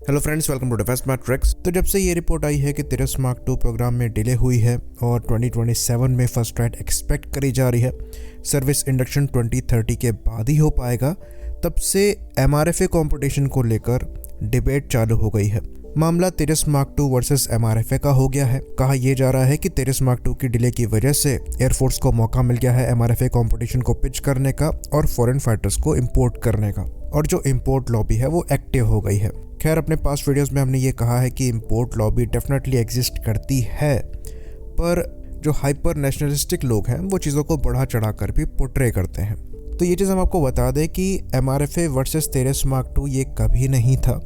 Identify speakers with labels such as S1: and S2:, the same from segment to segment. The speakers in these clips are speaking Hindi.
S1: Hello friends, welcome to defence matrix. तो जब से ये रिपोर्ट आई है कि तेरस मार्क 2 प्रोग्राम में डिले हुई है और 2027 में फर्स्ट फ्लाइट एक्सपेक्ट करी जा रही है, सर्विस इंडक्शन 2030 के बाद ही हो पाएगा, तब से MRFA कंपटीशन को लेकर डिबेट चालू हो गई है। मामला तेरस मार्क 2 वर्सेस MRFA का हो गया है। कहा यह जा रहा है कि तेरस मार्क 2 की डिले की वजह से एयरफोर्स को मौका मिल गया है MRFA कंपटीशन को पिच करने का और फॉरेन फाइटर्स को इंपोर्ट करने का, और जो इंपोर्ट लॉबी है वो एक्टिव हो गई है। खैर, अपने पास्ट वीडियोस में हमने ये कहा है कि इंपोर्ट लॉबी डेफिनेटली एग्जिस्ट करती है, पर जो हाइपर नेशनलिस्टिक लोग हैं वो चीज़ों को बढ़ा चढ़ा कर भी पोर्ट्रे करते हैं। तो ये चीज़ हम आपको बता दें कि MRFA वर्सेस तेरस मार्क 2 ये कभी नहीं था।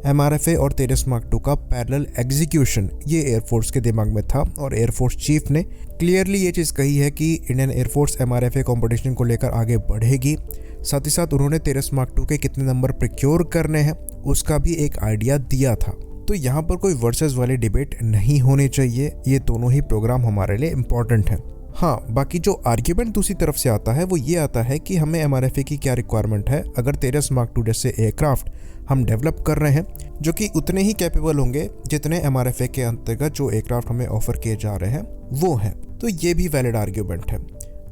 S1: MRFA और तेरस मार्क 2 का पैरेलल एग्जीक्यूशन ये एयरफोर्स के दिमाग में था, और एयरफोर्स चीफ ने क्लियरली ये चीज़ कही है कि इंडियन एयरफोर्स MRFA कंपटीशन को लेकर आगे बढ़ेगी। साथ ही साथ उन्होंने तेरस मार्क 2 के कितने नंबर प्रिक्योर करने हैं उसका भी एक आइडिया दिया था। तो यहाँ पर कोई वर्सेस वाली डिबेट नहीं होनी चाहिए, ये दोनों ही प्रोग्राम हमारे लिए इम्पॉर्टेंट हैं। हाँ, बाकी जो आर्ग्यूमेंट दूसरी तरफ से आता है वो ये आता है कि हमें MRFA की क्या रिक्वायरमेंट है अगर तेरस मार्क 2 जैसे एयरक्राफ्ट हम डेवलप कर रहे हैं जो कि उतने ही कैपेबल होंगे जितने MRFA के अंतर्गत जो एयरक्राफ्ट हमें ऑफर किए जा रहे हैं वो हैं। तो ये भी वैलिड आर्ग्यूमेंट है।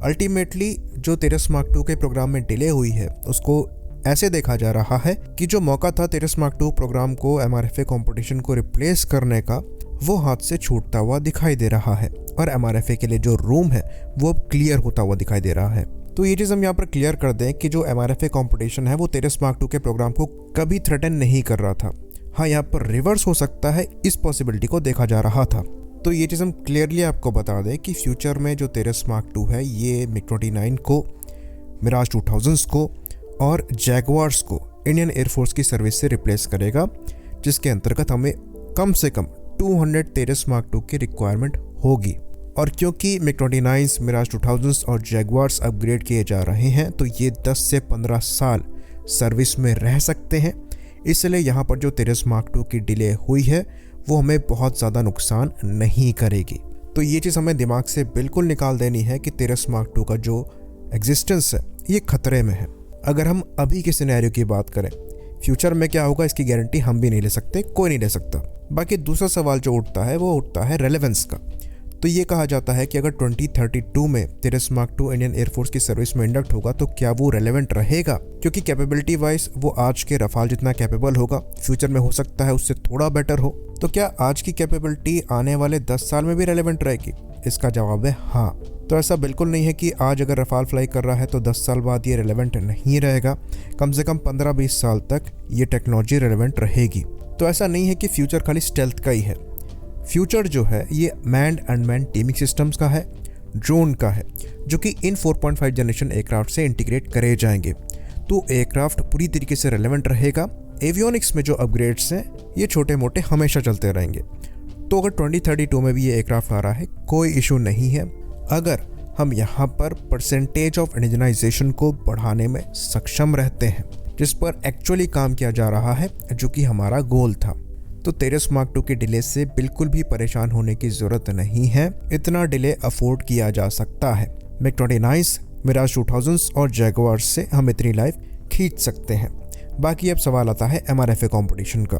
S1: अल्टीमेटली जो तेरस मार्क 2 के प्रोग्राम में डिले हुई है उसको ऐसे देखा जा रहा है कि जो मौका था तेरस मार्क 2 प्रोग्राम को MRFA कंपटीशन को रिप्लेस करने का वो हाथ से छूटता हुआ दिखाई दे रहा है, और MRFA के लिए जो रूम है वो अब क्लियर होता हुआ दिखाई दे रहा है। तो ये चीज़ हम यहाँ पर क्लियर कर दें कि जो MRFA कंपटीशन है वो तेरस मार्क 2 के प्रोग्राम को कभी थ्रेटन नहीं कर रहा था। हाँ, यहाँ पर रिवर्स हो सकता है, इस पॉसिबिलिटी को देखा जा रहा था। तो ये चीज़ हम क्लियरली आपको बता दें कि फ्यूचर में जो तेरस मार्क 2 है ये MiG-29 को, मिराज 2000 को और जैगवार्स को इंडियन एयरफोर्स की सर्विस से रिप्लेस करेगा, जिसके अंतर्गत हमें कम से कम 200 तेरस मार्क 2 की रिक्वायरमेंट होगी। और क्योंकि MiG-29, मिराज 2000 और जैगवार्स अपग्रेड किए जा रहे हैं तो ये 10 से 15 साल सर्विस में रह सकते हैं, इसलिए यहाँ पर जो तेरस मार्क 2 की डिले हुई है वो हमें बहुत ज़्यादा नुकसान नहीं करेगी। तो ये चीज़ हमें दिमाग से बिल्कुल निकाल देनी है कि तेरस मार्क 2 का जो एग्जिस्टेंस है ये खतरे में है। अगर हम अभी के सिनेरियो की बात करें, फ्यूचर में क्या होगा इसकी गारंटी हम भी नहीं ले सकते, कोई नहीं ले सकता। बाकी दूसरा सवाल जो उठता है वो उठता है रेलेवेंस का। तो ये कहा जाता है कि अगर 2032 में तेरस मार्क 2 इंडियन एयरफोर्स की सर्विस में इंडक्ट होगा तो क्या वो रेलेवेंट रहेगा, क्योंकि कैपेबिलिटी वाइज वो आज के रफाल जितना कैपेबल होगा, फ्यूचर में हो सकता है उससे थोड़ा बेटर हो। तो क्या आज की कैपेबिलिटी आने वाले 10 साल में भी रेलेवेंट रहेगी? इसका जवाब है हाँ। तो ऐसा बिल्कुल नहीं है कि आज अगर रफाल फ्लाई कर रहा है तो 10 साल बाद ये रेलेवेंट नहीं रहेगा, कम से कम 15-20 साल तक ये टेक्नोलॉजी रेलेवेंट रहेगी। तो ऐसा नहीं है कि फ्यूचर खाली स्टेल्थ का ही है। फ्यूचर जो है ये मैन्ड अनमैन्ड टीमिंग सिस्टम्स का है, ड्रोन का है, जो कि इन 4.5 जनरेशन एयरक्राफ्ट से इंटीग्रेट करे जाएंगे। तो एयरक्राफ्ट पूरी तरीके से रेलेवेंट रहेगा। एवियोनिक्स में जो अपग्रेड्स हैं ये छोटे मोटे हमेशा चलते रहेंगे। तो अगर 2032 में भी ये एयरक्राफ्ट आ रहा है कोई इशू नहीं है, अगर हम यहाँ पर परसेंटेज ऑफ इंडिजनाइजेशन को बढ़ाने में सक्षम रहते हैं, जिस पर एक्चुअली काम किया जा रहा है, जो कि हमारा गोल था। तो तेरस मार्क 2 के डिले से बिल्कुल भी परेशान होने की ज़रूरत नहीं है, इतना डिले अफोर्ड किया जा सकता है। MiG-29, मिराज 2000 और जैगवार्स से हम इतनी लाइफ खींच सकते हैं। बाकी अब सवाल आता है MRFA कंपटीशन का।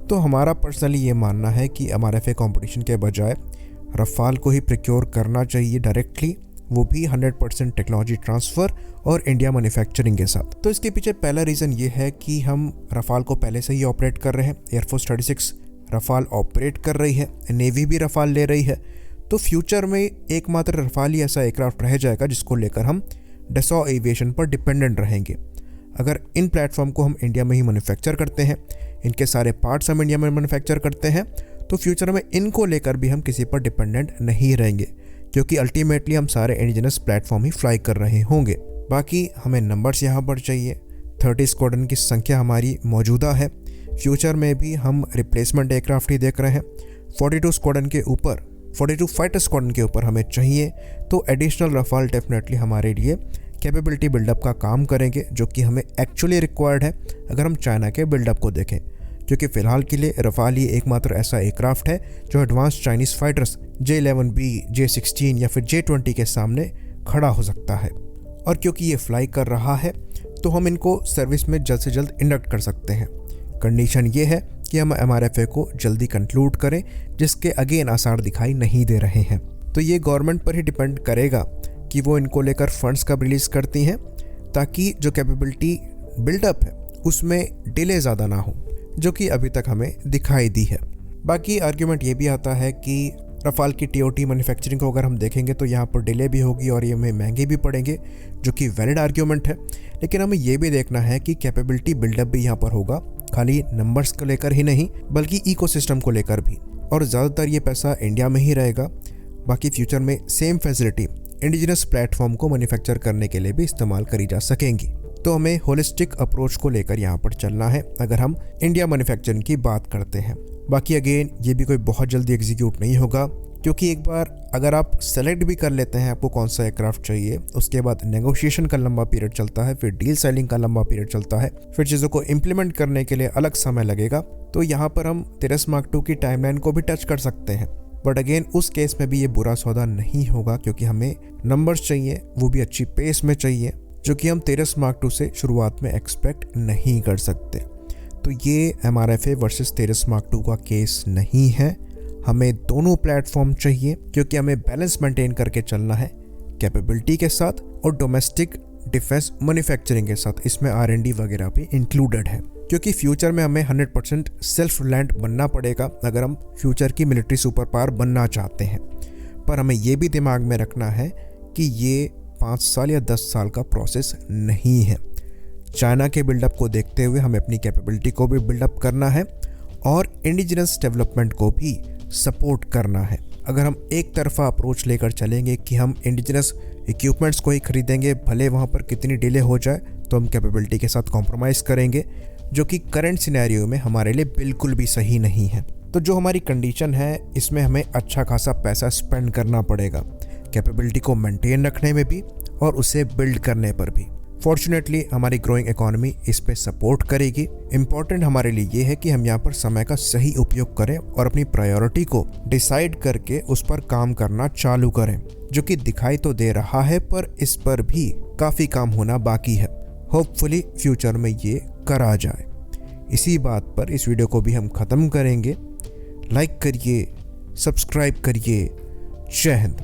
S1: तो हमारा पर्सनली ये मानना है कि MRFA कंपटीशन के बजाय रफाल को ही प्रिक्योर करना चाहिए डायरेक्टली, वो भी 100% टेक्नोलॉजी ट्रांसफ़र और इंडिया मैन्युफैक्चरिंग के साथ। तो इसके पीछे पहला रीज़न ये है कि हम रफाल को पहले से ही ऑपरेट कर रहे हैं। एयरफोर्स 36 रफाल ऑपरेट कर रही है, नेवी भी रफाल ले रही है। तो फ्यूचर में एकमात्र रफाल ही ऐसा एयरक्राफ्ट रह जाएगा जिसको लेकर हम डसॉ एविएशन पर डिपेंडेंट रहेंगे। अगर इन प्लेटफॉर्म को हम इंडिया में ही मैन्युफैक्चर करते हैं, इनके सारे पार्ट्स हम इंडिया में मैन्युफैक्चर करते हैं, तो फ्यूचर में इनको लेकर भी हम किसी पर डिपेंडेंट नहीं रहेंगे, क्योंकि अल्टीमेटली हम सारे इंडिजिनस प्लेटफॉर्म ही फ्लाई कर रहे होंगे। बाकी हमें नंबर्स यहाँ पर चाहिए। 30 स्क्वाड्रन की संख्या हमारी मौजूदा है, फ्यूचर में भी हम रिप्लेसमेंट एयरक्राफ्ट ही देख रहे हैं। 42 स्क्वाड्रन के ऊपर, 42 फाइटर स्क्वाड्रन के ऊपर हमें चाहिए, तो एडिशनल रफाल डेफिनेटली हमारे लिए कैपेबिलिटी बिल्डअप का काम करेंगे, जो कि हमें एक्चुअली रिक्वायर्ड है अगर हम चाइना के बिल्डअप को देखें। क्योंकि फ़िलहाल के लिए रफाल ही एकमात्र ऐसा एयरक्राफ्ट है जो advance Chinese fighters J-11B, J-16 या फिर J-20 के सामने खड़ा हो सकता है। और क्योंकि ये फ्लाई कर रहा है तो हम इनको सर्विस में जल्द से जल्द इंडक्ट कर सकते हैं। कंडीशन ये है कि हम MRFA को जल्दी कंक्लूड करें, जिसके अगेन आसार दिखाई नहीं दे रहे हैं। तो ये गवर्नमेंट पर ही डिपेंड करेगा कि वो इनको लेकर फंड्स कब रिलीज़ करती हैं, ताकि जो कैपेबिलिटी बिल्डअप है उसमें डिले ज़्यादा ना हो, जो कि अभी तक हमें दिखाई दी है। बाकी आर्ग्यूमेंट ये भी आता है कि रफाल की TOT मैन्युफैक्चरिंग को अगर हम देखेंगे तो यहाँ पर डिले भी होगी और ये हमें महंगे भी पड़ेंगे, जो कि वैलिड आर्ग्यूमेंट है। लेकिन हमें ये भी देखना है कि कैपेबिलिटी बिल्डअप भी यहाँ पर होगा, खाली नंबर्स को लेकर ही नहीं बल्कि इकोसिस्टम को लेकर भी, और ज़्यादातर ये पैसा इंडिया में ही रहेगा। बाकी फ्यूचर में सेम फैसिलिटी इंडिजिनस प्लेटफॉर्म को मैन्युफैक्चर करने के लिए भी इस्तेमाल करी जा सकेंगी। तो हमें होलिस्टिक अप्रोच को लेकर यहाँ पर चलना है अगर हम इंडिया मैन्युफैक्चरिंग की बात करते हैं। बाकी अगेन ये भी कोई बहुत जल्दी एग्जीक्यूट नहीं होगा, क्योंकि एक बार अगर आप सेलेक्ट भी कर लेते हैं आपको कौन सा एयरक्राफ्ट चाहिए, उसके बाद नेगोशिएशन का लंबा पीरियड चलता है, फिर डील साइनिंग का लंबा पीरियड चलता है, फिर चीज़ों को इम्प्लीमेंट करने के लिए अलग समय लगेगा। तो यहाँ पर हम तिरस मार्क 2 की टाइमलाइन को भी टच कर सकते हैं, बट अगेन उस केस में भी ये बुरा सौदा नहीं होगा, क्योंकि हमें नंबर्स चाहिए, वो भी अच्छी पेस में चाहिए, जो कि हम तिरस मार्क 2 से शुरुआत में एक्सपेक्ट नहीं कर सकते। तो ये MRFA वर्सेस तिरस मार्क 2 का केस नहीं है। हमें दोनों प्लेटफॉर्म चाहिए, क्योंकि हमें बैलेंस मेंटेन करके चलना है कैपेबिलिटी के साथ और डोमेस्टिक डिफेंस मैन्युफैक्चरिंग के साथ। इसमें R&D वगैरह भी इंक्लूडेड है, क्योंकि फ्यूचर में हमें 100% सेल्फ रिलायंट बनना पड़ेगा अगर हम फ्यूचर की मिलिट्री सुपर पावर बनना चाहते हैं। पर हमें ये भी दिमाग में रखना है कि ये 5 साल या 10 साल का प्रोसेस नहीं है। चाइना के बिल्डअप को देखते हुए हमें अपनी कैपेबिलिटी को भी बिल्डअप करना है और इंडिजिनस डेवलपमेंट को भी सपोर्ट करना है। अगर हम एक तरफा अप्रोच लेकर चलेंगे कि हम इंडिजिनस इक्विपमेंट्स को ही खरीदेंगे, भले वहाँ पर कितनी डिले हो जाए, तो हम कैपेबिलिटी के साथ कॉम्प्रोमाइज़ करेंगे, जो कि करंट सिनेरियो में हमारे लिए बिल्कुल भी सही नहीं है। तो जो हमारी कंडीशन है, इसमें हमें अच्छा खासा पैसा स्पेंड करना पड़ेगा, कैपेबिलिटी को मेंटेन रखने में भी और उसे बिल्ड करने पर भी। फॉर्चुनेटली हमारी ग्रोइंग इकोनॉमी इस पे सपोर्ट करेगी। इम्पॉर्टेंट हमारे लिए ये है कि हम यहाँ पर समय का सही उपयोग करें और अपनी प्रायोरिटी को डिसाइड करके उस पर काम करना चालू करें, जो कि दिखाई तो दे रहा है पर इस पर भी काफ़ी काम होना बाकी है। होपफुली फ्यूचर में ये करा जाए। इसी बात पर इस वीडियो को भी हम ख़त्म करेंगे। लाइक करिए, सब्सक्राइब करिए। जय हिंद।